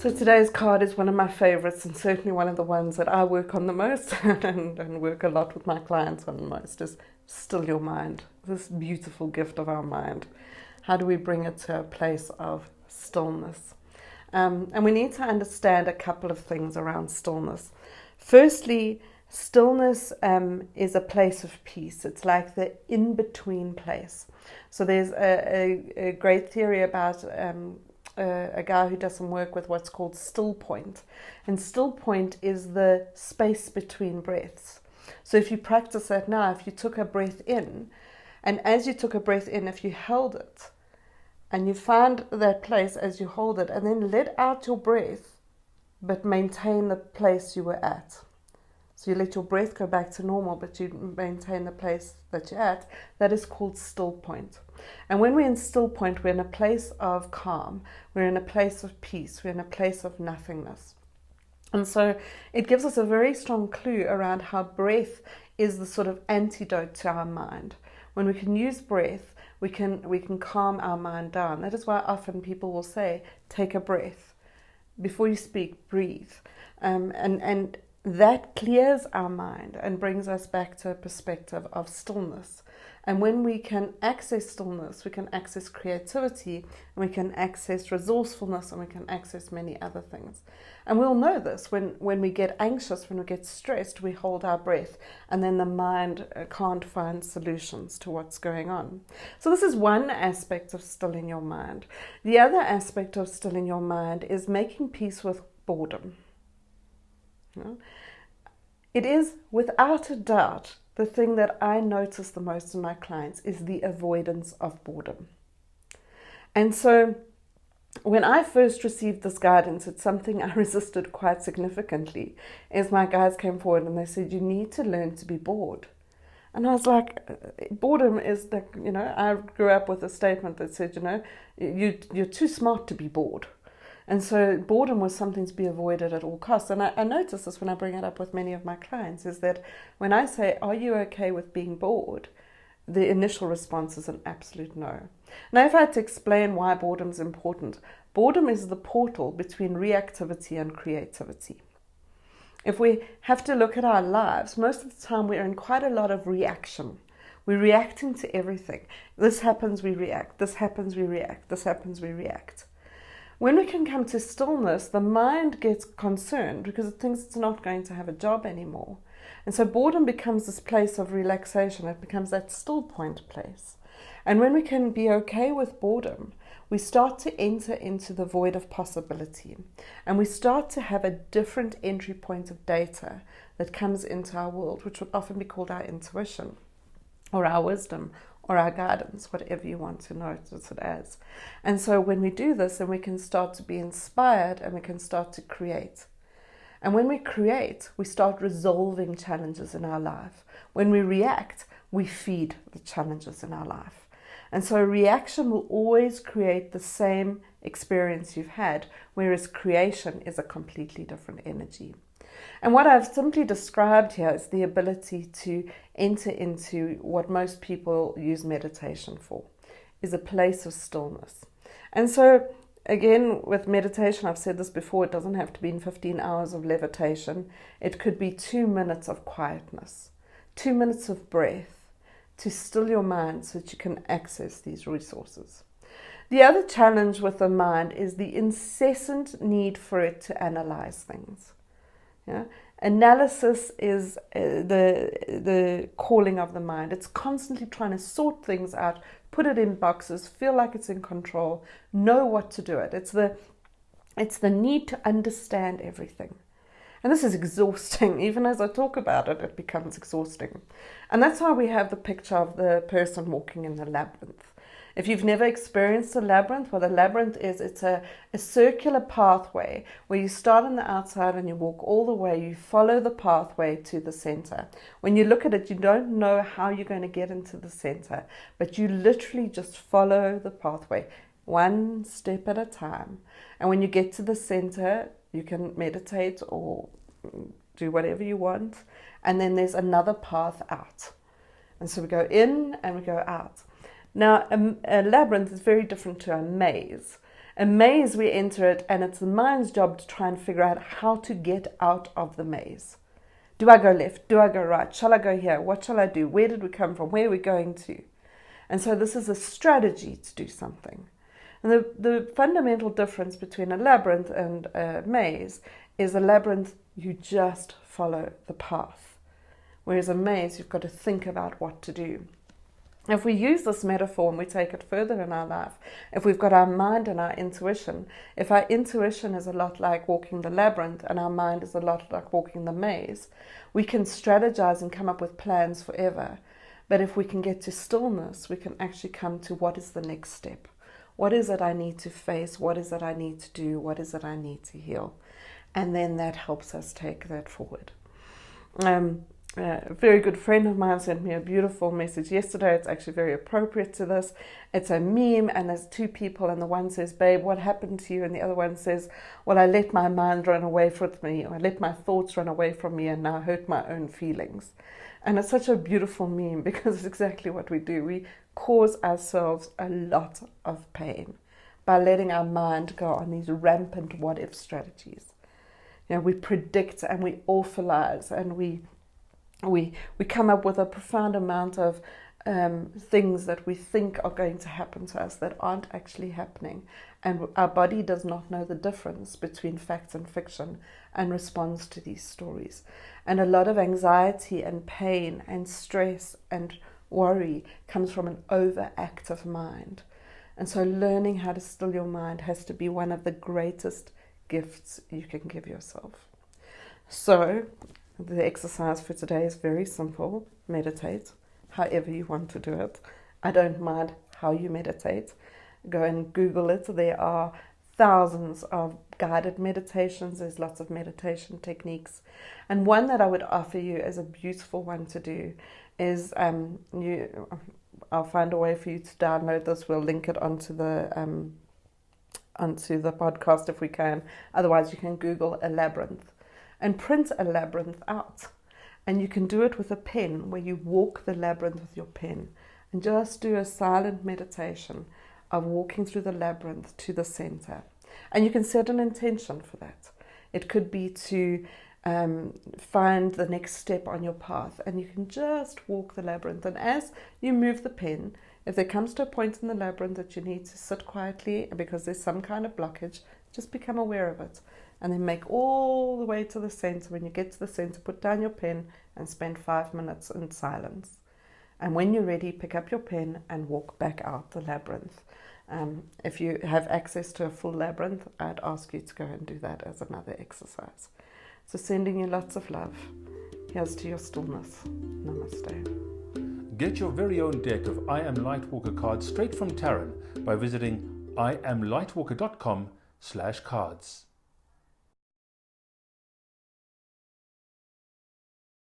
So today's card is one of my favorites and certainly one of the ones that I work on the most and work a lot with my clients on the most is still your mind. This beautiful gift of our mind. How do we bring it to a place of stillness? And we need to understand a couple of things around stillness. Firstly, stillness is a place of peace. It's like the in-between place. So there's a great theory about a guy who does some work with what's called still point. And still point is the space between breaths. So if you practice that now, if you took a breath in, and as you took a breath in, if you held it, and you find that place as you hold it, and then let out your breath, but maintain the place you were at. So you let your breath go back to normal, but you maintain the place that you're at. That is called still point. And when we're in still point, we're in a place of calm. We're in a place of peace. We're in a place of nothingness. And so it gives us a very strong clue around how breath is the sort of antidote to our mind. When we can use breath, we can calm our mind down. That is why often people will say, take a breath. Before you speak, breathe. And that clears our mind and brings us back to a perspective of stillness. And when we can access stillness, we can access creativity, and we can access resourcefulness, and we can access many other things. And we'll know this when we get anxious, when we get stressed, we hold our breath, and then the mind can't find solutions to what's going on. So this is one aspect of stilling your mind. The other aspect of stilling your mind is making peace with boredom. It is without a doubt the thing that I notice the most in my clients is the avoidance of boredom. And so when I first received this guidance, it's something I resisted quite significantly, as my guys came forward and they said, you need to learn to be bored. And I was like, boredom is like, I grew up with a statement that said, you're too smart to be bored. And so boredom was something to be avoided at all costs. And I notice this when I bring it up with many of my clients, is that when I say, are you okay with being bored? The initial response is an absolute no. Now, if I had to explain why boredom is important, boredom is the portal between reactivity and creativity. If we have to look at our lives, most of the time we're in quite a lot of reaction. We're reacting to everything. This happens, we react. This happens, we react. This happens, we react. When we can come to stillness, the mind gets concerned because it thinks it's not going to have a job anymore. And so boredom becomes this place of relaxation. It becomes that still point place. And when we can be okay with boredom, we start to enter into the void of possibility. And we start to have a different entry point of data that comes into our world, which would often be called our intuition or our wisdom, or our guidance, whatever you want to notice it as. And so when we do this, then we can start to be inspired and we can start to create. And when we create, we start resolving challenges in our life. When we react, we feed the challenges in our life. And so reaction will always create the same experience you've had, whereas creation is a completely different energy. And what I've simply described here is the ability to enter into what most people use meditation for, is a place of stillness. And so, again, with meditation, I've said this before, it doesn't have to be in 15 hours of levitation. It could be 2 minutes of quietness, 2 minutes of breath, to still your mind so that you can access these resources. The other challenge with the mind is the incessant need for it to analyze things. Yeah? Analysis is the calling of the mind. It's constantly trying to sort things out, put it in boxes, feel like it's in control, know what to do it. It's the need to understand everything. And this is exhausting. Even as I talk about it, it becomes exhausting. And that's why we have the picture of the person walking in the labyrinth. If you've never experienced a labyrinth, what a labyrinth is, it's a circular pathway where you start on the outside and you walk all the way, you follow the pathway to the center. When you look at it, you don't know how you're going to get into the center, but you literally just follow the pathway, one step at a time. And when you get to the center, you can meditate or do whatever you want, and then there's another path out. And so we go in and we go out. Now, a labyrinth is very different to a maze. A maze, we enter it, and it's the mind's job to try and figure out how to get out of the maze. Do I go left? Do I go right? Shall I go here? What shall I do? Where did we come from? Where are we going to? And so this is a strategy to do something. And the fundamental difference between a labyrinth and a maze is a labyrinth, you just follow the path. Whereas a maze, you've got to think about what to do. If we use this metaphor and we take it further in our life, if we've got our mind and our intuition, if our intuition is a lot like walking the labyrinth and our mind is a lot like walking the maze, we can strategize and come up with plans forever. But if we can get to stillness, we can actually come to what is the next step. What is it I need to face? What is it I need to do? What is it I need to heal? And then that helps us take that forward. A very good friend of mine sent me a beautiful message yesterday. It's actually very appropriate to this. It's a meme, and there's two people, and the one says, "Babe, what happened to you?" And the other one says, "Well, I let my mind run away from me, or I let my thoughts run away from me, and now I hurt my own feelings." And it's such a beautiful meme because it's exactly what we do. We cause ourselves a lot of pain by letting our mind go on these rampant what-if strategies. You know, we predict and we awfulize, and we come up with a profound amount of things that we think are going to happen to us that aren't actually happening. And our body does not know the difference between fact and fiction and responds to these stories. And a lot of anxiety and pain and stress and worry comes from an overactive mind. And so learning how to still your mind has to be one of the greatest gifts you can give yourself. So the exercise for today is very simple. Meditate, however you want to do it. I don't mind how you meditate. Go and Google it. There are thousands of guided meditations. There's lots of meditation techniques. And one that I would offer you as a beautiful one to do is, I'll find a way for you to download this. We'll link it onto the podcast if we can. Otherwise, you can Google a labyrinth and print a labyrinth out. And you can do it with a pen, where you walk the labyrinth with your pen and just do a silent meditation of walking through the labyrinth to the center. And you can set an intention for that. It could be to find the next step on your path, and you can just walk the labyrinth. And as you move the pen, if there comes to a point in the labyrinth that you need to sit quietly because there's some kind of blockage, just become aware of it. And then make all the way to the center. When you get to the center, put down your pen and spend 5 minutes in silence. And when you're ready, pick up your pen and walk back out the labyrinth. If you have access to a full labyrinth, I'd ask you to go and do that as another exercise. So sending you lots of love. Here's to your stillness. Namaste. Get your very own deck of I Am Lightwalker cards straight from Taryn by visiting iamlightwalker.com/cards.